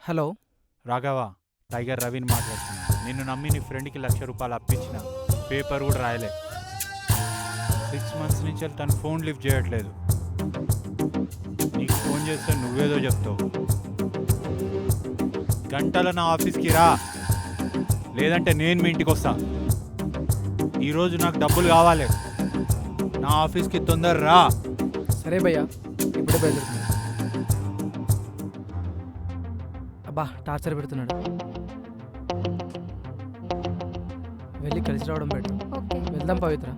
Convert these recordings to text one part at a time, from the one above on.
Hello. Raghava, tiger రవిని మాట్లాడుతున్నా. నిన్ను నమ్మి నీ ఫ్రెండ్కి ₹1,00,000 అప్పించిన, పేపర్ కూడా రాయలే. 6 months నుంచి తను ఫోన్ లిఫ్ట్ చేయట్లేదు. నీకు ఫోన్ చేస్తే నువ్వేదో చెప్తావు. గంటలో నా ఆఫీస్కి రా, లేదంటే నేను మీ ఇంటికి వస్తా. ఈరోజు నాకు డబ్బులు కావాలి. నా ఆఫీస్కి తొందర రా. సరే భయ్యా, ఇప్పుడే బయలుదేరుతున్నా. అబ్బా, టార్చర్ పెడుతున్నాడు. వెళ్ళి కలిసి రావడం బెటర్. ఓకే. వెళ్దాం పవిత్ర.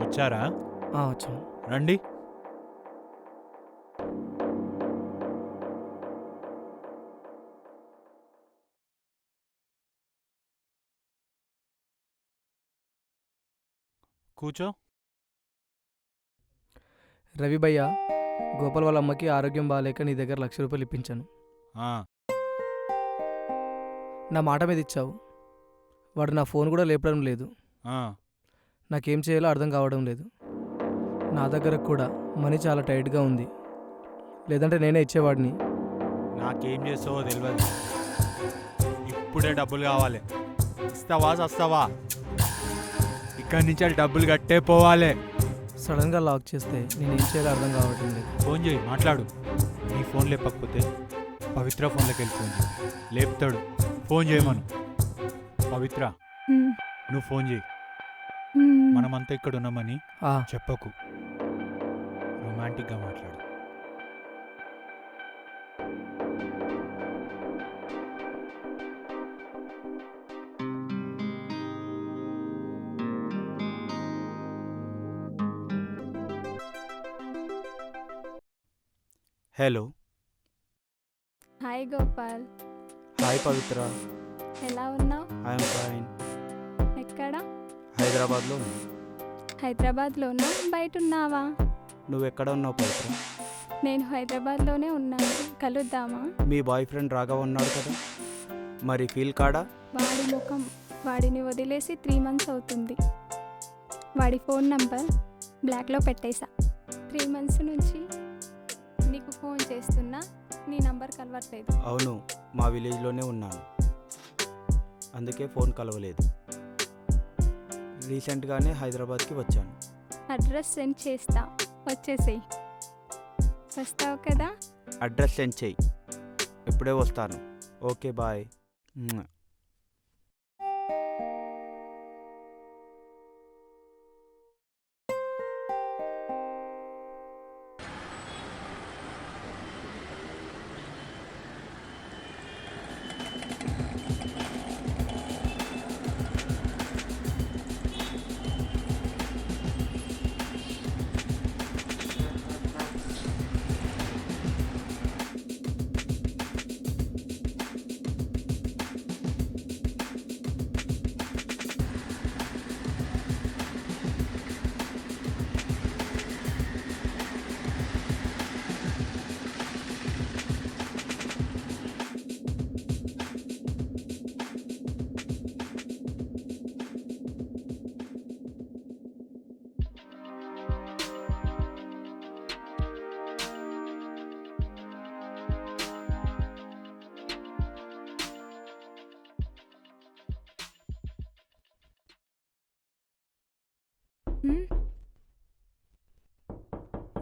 వచ్చారా? వచ్చాను. రండి. కూర్చో. రవి భయ్యా, గోపాల్ వాళ్ళ అమ్మకి ఆరోగ్యం బాగాలేక నీ దగ్గర ₹1,00,000 ఇప్పించాను. ఆ, నా మాట మీద ఇచ్చావు. వాడు నా ఫోన్ కూడా లేపడం లేదు. ఆ, నాకేం చేయాలో అర్థం కావడం లేదు. నా దగ్గర కూడా మనీ చాలా టైట్గా ఉంది. లేదంటే నేనే ఇచ్చేవాడిని. నాకేం చేస్తావో తెలియదు. ఇప్పుడే డబ్బులు కావాలి. ఇస్తావా చస్తావా? ఇక్కడి నుంచి అది డబ్బులు కట్టే పోవాలి. సడన్గా లాక్ చేస్తే నేనేం చేయాలో అర్థం కావడం లేదు. ఫోన్ చేయి, మాట్లాడు. నీ ఫోన్ లేపకపోతే పవిత్ర ఫోన్లోకి వెళ్ళి ఫోన్ చేయి. లేపుతాడు. ఫోన్ చేయమను. పవిత్ర, నువ్వు ఫోన్ చేయి. మనమంతా ఇక్కడ ఉన్నామని చెప్పకు. రొమాంటిక్గా మాట్లాడు. హలో. హాయ్ గోపాల్, హాయ్ పవిత్ర. ఎలా ఉన్నావు? I'm fine. ఎక్కడ? హైదరాబాద్లో. హైదరాబాద్లోనా, బయట ఉన్నావా? నువ్వు ఎక్కడ ఉన్నావు పవిత్ర? నేను హైదరాబాద్లోనే ఉన్నాను. కలుద్దామా? మీ బాయ్ ఫ్రెండ్ రాఘవ ఉన్నాడు కదా, మరి ఫీల్ కాడా? వాడి ముఖం, వాడిని వదిలేసి 3 months అవుతుంది. వాడి ఫోన్ నంబర్ బ్లాక్లో పెట్టేశా. 3 months నుంచి నీకు ఫోన్ చేస్తున్నా, నీ నంబర్ కలవట్లేదు. అవును, మా విలేజ్లోనే ఉన్నాను, అందుకే ఫోన్ కలవలేదు. రీసెంట్గానే హైదరాబాద్కి వచ్చాను. అడ్రస్ సెండ్ చేస్తా, వచ్చేసేయి. వస్తావు కదా? అడ్రస్ సెండ్ చెయ్యి, ఇప్పుడే వస్తాను. Okay, bye.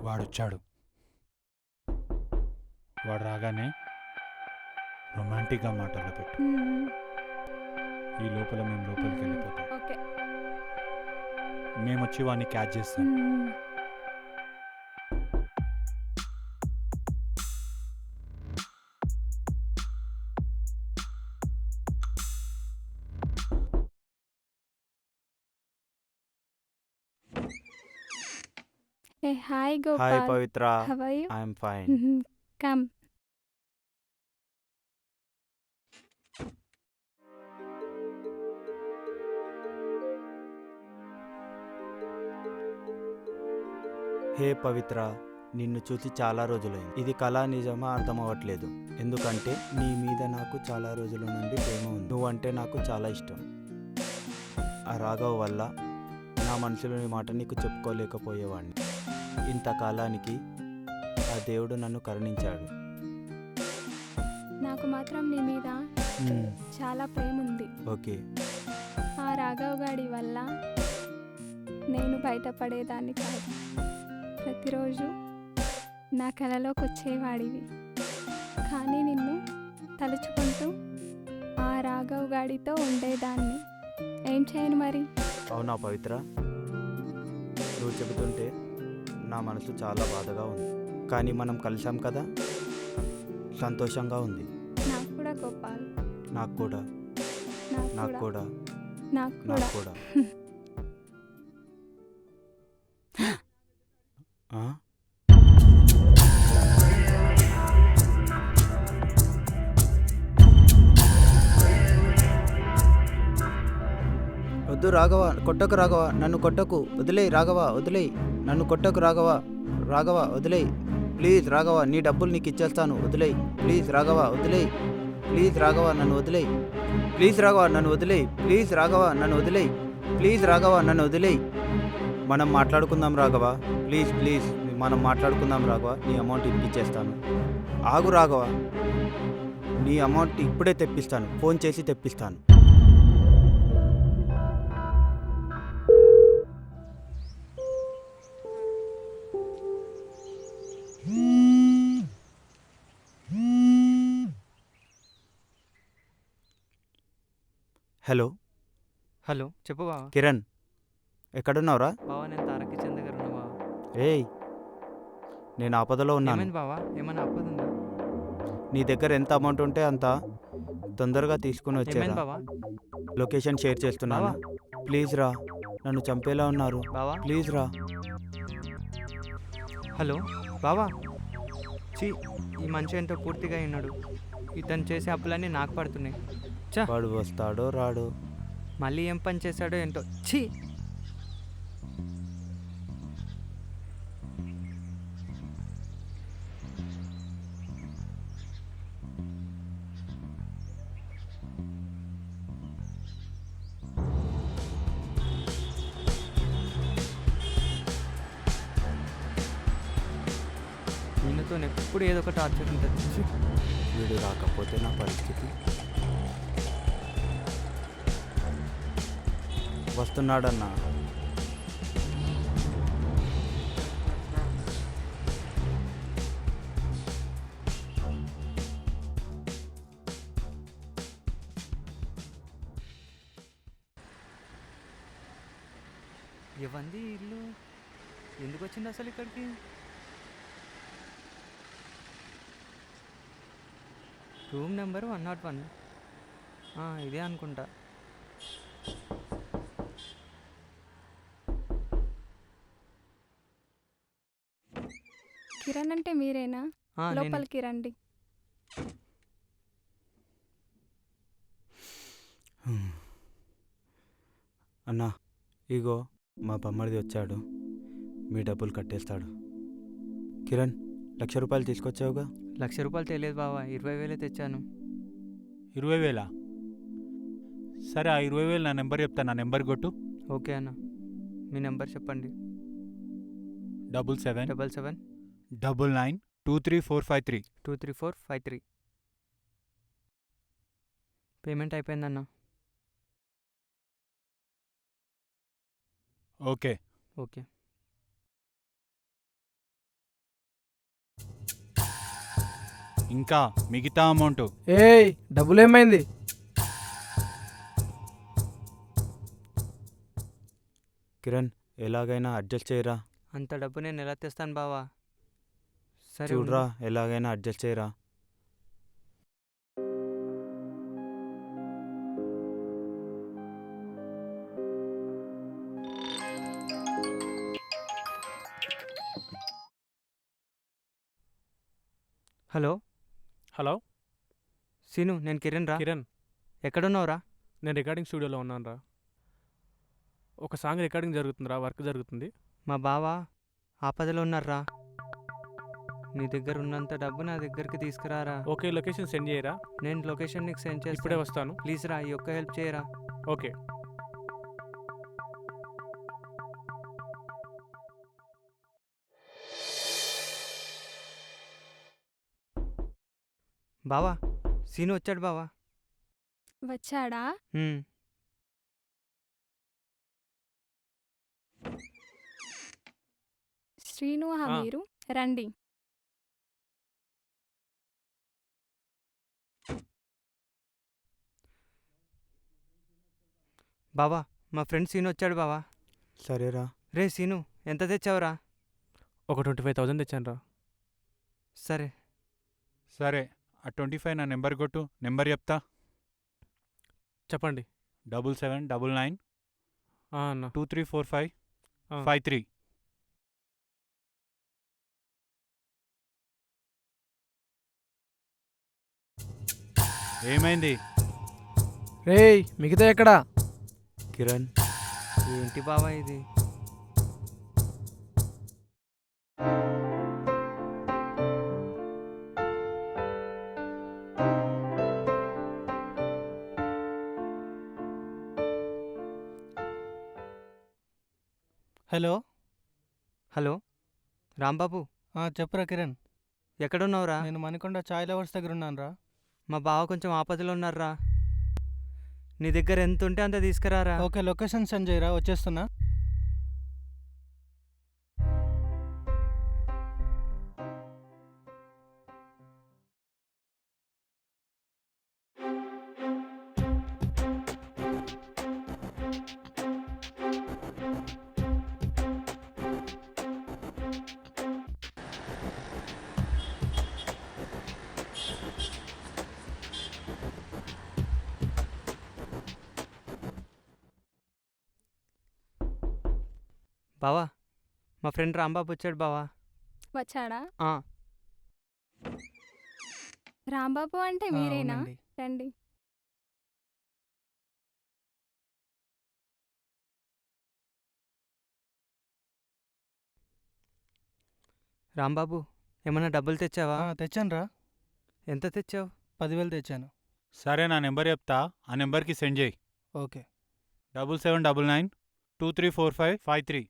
వాడొచ్చాడు. వాడు రాగానే రొమాంటిక్గా మాటలు పెట్టు. ఈ లోపల మేము లోపలికి వెళ్ళిపోతాం. ఓకే. మేము వచ్చి వాడిని క్యాచ్ చేస్తాం. ఏ hi hi Gopal, Pavitra, how are you? I'm fine. Come. Hey Pavitra, నిన్ను చూసి చాలా రోజులైంది. ఇది కళ నిజమా అర్థం అవ్వట్లేదు. ఎందుకంటే నీ మీద నాకు చాలా రోజుల నుండి ప్రేమ ఉంది. నువ్వంటే నాకు చాలా ఇష్టం. ఆ రాఘవ్ వల్ల నా మనసులోని మాట నీకు చెప్పుకోలేకపోయేవాడిని. ఇంతకాలానికి ఆ దేవుడు నన్ను కరుణించాడు. నాకు మాత్రం నీ మీద మ్మ్, చాలా ప్రేమ ఉంది. ఓకే. ఆ రాఘవ్ గాడి వల్ల నేను బయటపడేదాన్ని కాదు. ప్రతిరోజు నా కలలోకి వచ్చేవాడివి, కానీ నిన్ను తలుచుకుంటూ ఆ రాఘవ్ గాడితో ఉండేదాన్ని. ఏం చేయను మరి? అవునా పవిత్ర, నువ్వు చెబుతుంటే నా మనసు చాలా బాధగా ఉంది. కానీ మనం కలిసాం కదా, సంతోషంగా ఉంది. నాకు కూడా గోపాల్, నాకు కూడా, నాకు నాకు కూడా, కూడా, నాకు నాకు కూడా. కూడా. ఆ? వద్దు రాఘవ, కొట్టకు రాఘవ, నన్ను కొట్టకు, వదిలేయ్ రాఘవ, వదిలేయ్, నన్ను కొట్టకు రాఘవ, రాఘవ వదిలేయ్, ప్లీజ్ రాఘవ, నీ డబ్బులు నీకు ఇచ్చేస్తాను, వదిలేయ్, ప్లీజ్ రాఘవ, వదిలేయ్, ప్లీజ్ రాఘవ, నన్ను వదిలేయ్, ప్లీజ్ రాఘవ, నన్ను వదిలేయ్, ప్లీజ్ రాఘవ, నన్ను వదిలేయ్, ప్లీజ్ రాఘవ, నన్ను వదిలేయ్. మనం మాట్లాడుకుందాం రాఘవ, ప్లీజ్ ప్లీజ్, మనం మాట్లాడుకుందాం రాఘవ, నీ అమౌంట్ ఇప్పించేస్తాను. ఆగు రాఘవ, నీ అమౌంట్ ఇప్పుడే తెప్పిస్తాను, ఫోన్ చేసి తెప్పిస్తాను. హలో హలో, చెప్పు బావా. కిరణ్, ఎక్కడున్నావురా? బావా, నేను తారక్ కిచెన్ దగ్గర ఉన్నా బావా. ఏయ్, నేను ఆపదలో ఉన్నాను. ఏమైంది బావా? ఏమైనా ఆపదుందా? నీ దగ్గర ఎంత అమౌంట్ ఉంటే అంత తొందరగా తీసుకుని ఏమైంది వచ్చేరా. బావా? లొకేషన్ షేర్ చేస్తున్నాను, ప్లీజ్ రా. నన్ను చంపేలా ఉన్నారు, బావా, ప్లీజ్ రా. హలో బావా. ఛీ, ఈ మనిషి ఏంటో పూర్తిగా విన్నాడు. ఇతను చేసే అప్పులన్నీ నాకు పడుతున్నాయి. చా, వాడు వస్తాడో రాడో. మళ్ళీ ఏం పని చేశాడో ఏంటో. ఛీ. ఈయనతో ఎప్పుడు ఏదో ఒక టార్చర్ ఉంటుంది. ఛీ. వీడు రాకపోతే నా పరిస్థితి. వస్తున్నాడన్నా. ఇవ్వండి ఇల్లు. ఎందుకు వచ్చింది అసలు ఇక్కడికి? Room number 101. ఇదే అనుకుంటా. కిరణ్ అంటే మీరేనా? నేనే. లోపలికి రండి. అన్నా, ఇగో మా బొమ్మడిది వచ్చాడు, మీ డబ్బులు కట్టేస్తాడు. కిరణ్, 1,00,000 రూపాయలు తీసుకొచ్చావుగా? 1,00,000 రూపాయలు తెలియదు బావా, 20,000 తెచ్చాను. 20,000? సరే, ఆ 20,000 నా నెంబర్ చెప్తా, నా నెంబర్ కొట్టు. ఓకే అన్న, మీ నెంబర్ చెప్పండి. 77 77 99 23453. 23453. పేమెంట్ అయిపోయిందన్న. ఓకే. ఓకే. ఇంకా మిగతా అమౌంట్ ఏయ్, డబ్బులు ఏమైంది? కిరణ్, ఎలాగైనా అడ్జస్ట్ చేయరా. అంత డబ్బు నేను ఎలా తెస్తాను బావా? సరే చూడరా, ఎలాగైనా అడ్జస్ట్ చేయరా. హలో హలో సీను, నేను కిరణ్ రా. కిరణ్, ఎక్కడున్నావురా? నేను రికార్డింగ్ స్టూడియోలో ఉన్నాను రా. ఒక సాంగ్ రికార్డింగ్ జరుగుతుందిరా, వర్క్ జరుగుతుంది. మా బావ ఆపదలో ఉన్నారా. నీ దగ్గర ఉన్నంత డబ్బు నా దగ్గరికి తీసుకురారా. ఓకే, లొకేషన్ సెండ్ చేయరా. నేను లొకేషన్ నీకు సెండ్ ఇప్పుడే చేస్తాను. వస్తాను. ప్లీజ్ రా, ఈ ఒక్క హెల్ప్ చేయరా. ఓకే. బావా, సీను వచ్చాడు బావా. వచ్చాడా? హ్మ్. శ్రీను ఆ. మీరు రండి. బావా, మా ఫ్రెండ్ సీను వచ్చాడు బావా. సరేరా. రే సీను, ఎంత తెచ్చావురా? ఒక 25,000 తెచ్చాను రా. సరే. సరే, ఆ 25 నా నెంబర్ కొట్టు. నెంబర్ చెప్తా. చెప్పండి. 7799 అన్న 2345 ఆ. 53. ఏమైంది? రేయ్, మిగతా ఎక్కడా? కిరణ్, ఏంటి బావా ఇది? హలో. హలో రాంబాబు, చెప్పురా కిరణ్. ఎక్కడున్నావురా? నేను మణికొండ చాయ్ లవర్స్ దగ్గర ఉన్నాను రా. మా బావ కొంచెం ఆపదలో ఉన్నారా. నీ దగ్గర ఎంత ఉంటే అంత తీసుకురారా. ఓకే, లొకేషన్ సెండ్ చేయరా, వచ్చేస్తున్నా. బావా, మా ఫ్రెండ్ రాంబాబు వచ్చాడు బావా. వచ్చాడా? ఆ, రాంబాబు అంటే మీరేనా? అవునండి. రండి. రాంబాబు, ఏమన్నా డబ్బులు తెచ్చావా? తెచ్చాను రా. ఎంత తెచ్చావు? 10,000 తెచ్చాను. సరే, నా నెంబర్ చెప్తా. ఆ నెంబర్కి సెండ్ చేయి. ఓకే. 7799 2345 53.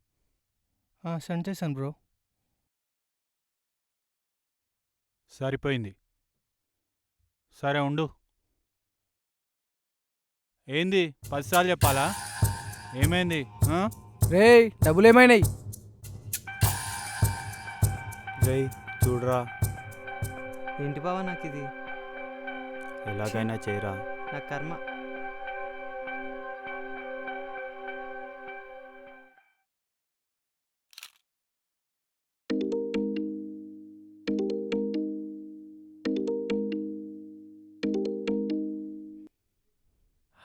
సెండ్ చేశాను బ్రో. సరిపోయింది. సరే ఉండు. ఏంది 10 సార్లు చెప్పాలా? ఏమైంది? ఆ? రేయ్, డబ్బులు ఏమైనాయి? జై చూడరా, ఏంటి బావా నాకు ఇది? ఎలాగైనా చేయరా. నా కర్మ.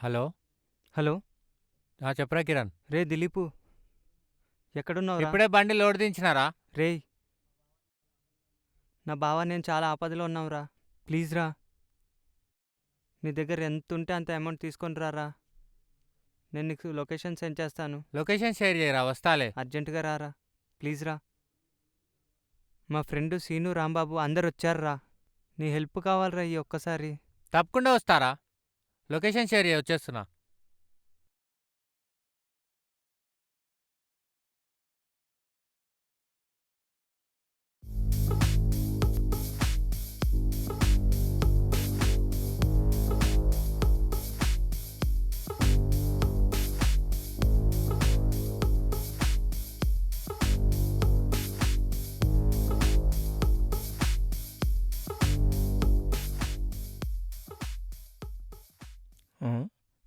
హలో. హలో చెప్పరా కిరణ్. రే దిలీపు, ఎక్కడున్నావు? ఇప్పుడే బండి లోడ్ దించినారా? రేయ్, నా బావ నేను చాలా ఆపదలో ఉన్నావురా. ప్లీజ్ రా, నీ దగ్గర ఎంత ఉంటే అంత అమౌంట్ తీసుకొని రారా. నేను నీకు లొకేషన్ సెండ్ చేస్తాను. లొకేషన్ షేర్ చేయరా, వస్తాలే. అర్జెంటుగా రారా, ప్లీజ్ రా. మా ఫ్రెండ్ సీను, రాంబాబు అందరు వచ్చారురా. నీ హెల్ప్ కావాలరా ఈ ఒక్కసారి. తప్పకుండా వస్తారా. లొకేషన్ షేర్ చేయ, వచ్చేస్తున్నా.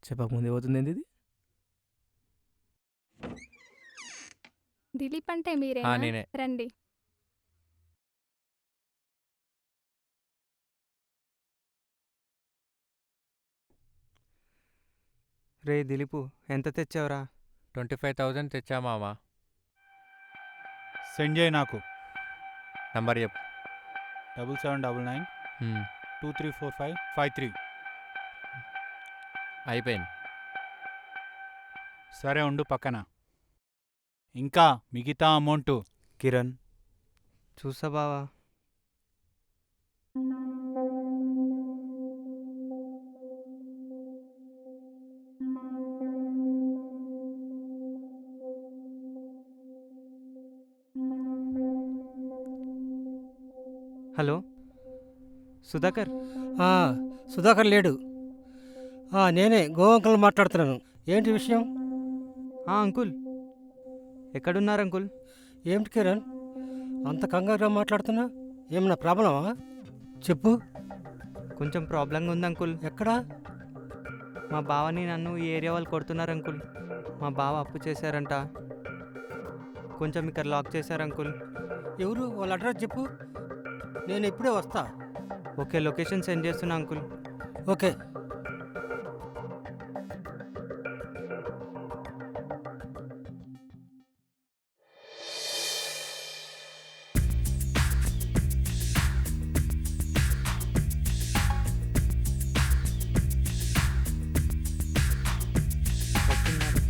చెప్పకముందే పోతుంది ఏంది ఇది? దిలీప్ అంటే మీరేనా? నేనే. రండి. రే దిలీపు, ఎంత తెచ్చావురా? 25,000 తెచ్చా మామా. సెండ్ చేయి నాకు. నంబర్ చెప్పు. 7799 234553. అయిపోయింది. సరే ఉండు పక్కన. ఇంకా మిగతా అమౌంట్ కిరణ్ చూసా బావా. హలో సుధాకర్. సుధాకర్ లేడు. నేనే గోవంకల్ మాట్లాడుతున్నాను. ఏంటి విషయం? అంకుల్ ఎక్కడున్నారు అంకుల్? ఏమిటి కిరణ్ అంత కంగారుగా మాట్లాడుతున్నా? ఏమన్నా ప్రాబ్లమా? చెప్పు. కొంచెం ప్రాబ్లంగా ఉంది అంకుల్. ఎక్కడా? మా బావని నన్ను ఈ ఏరియా వాళ్ళు కొడుతున్నారు అంకుల్. మా బావ అప్పు చేశారంట, కొంచెం ఇక్కడ లాక్ చేశారు అంకుల్. ఎవరు? వాళ్ళ అడ్రస్ చెప్పు, నేను ఇప్పుడే వస్తా. ఓకే, లొకేషన్ సెండ్ చేస్తున్నా అంకుల్. ఓకే. వస్తున్నారు.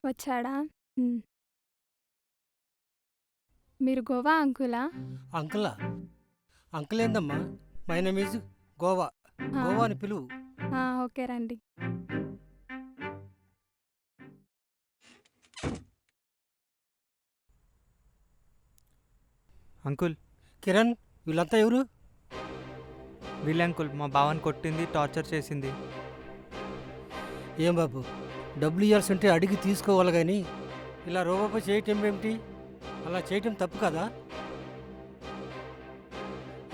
వచ్చాడా? మీరు గోవా అంకులా? అంకులా? అంకుల్ ఏందమ్మా? My name is Goa. Goa అని పిలువు. ఓకే రండి. అంకుల్ కిరణ్ వీళ్ళంతా ఎవరు? వీళ్ళే అంకుల్, మా బావని కొట్టింది, టార్చర్ చేసింది. ఏం బాబు, డబ్బులు ఇవ్వాల్సి ఉంటే అడిగి తీసుకోవాలి కానీ ఇలా రోబోపై చేయటం ఏమిటి? అలా చేయటం తప్పు కదా?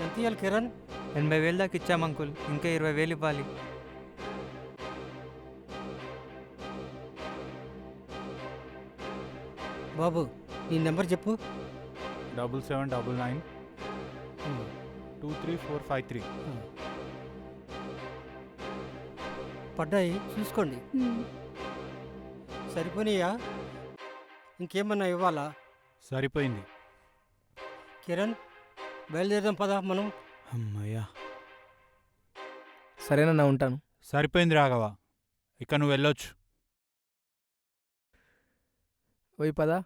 ఎంత ఇవ్వాలి కిరణ్? 80,000 దాకా ఇచ్చాం అంకుల్, ఇంకా 20,000 ఇవ్వాలి. బాబు నీ నెంబర్ చెప్పు. 7799 23453. పడ్డాయి చూసుకోండి. సరిపోయినాయా? ఇంకేమన్నా ఇవ్వాలా? సరిపోయింది. కిరణ్ బయలుదేరదాం పదా మనం. అమ్మయ్యా, సరేనన్నా, ఉంటాను. సరిపోయింది రాఘవ, ఇక నువ్వు వెళ్ళొచ్చు. ఓయ్ పదా.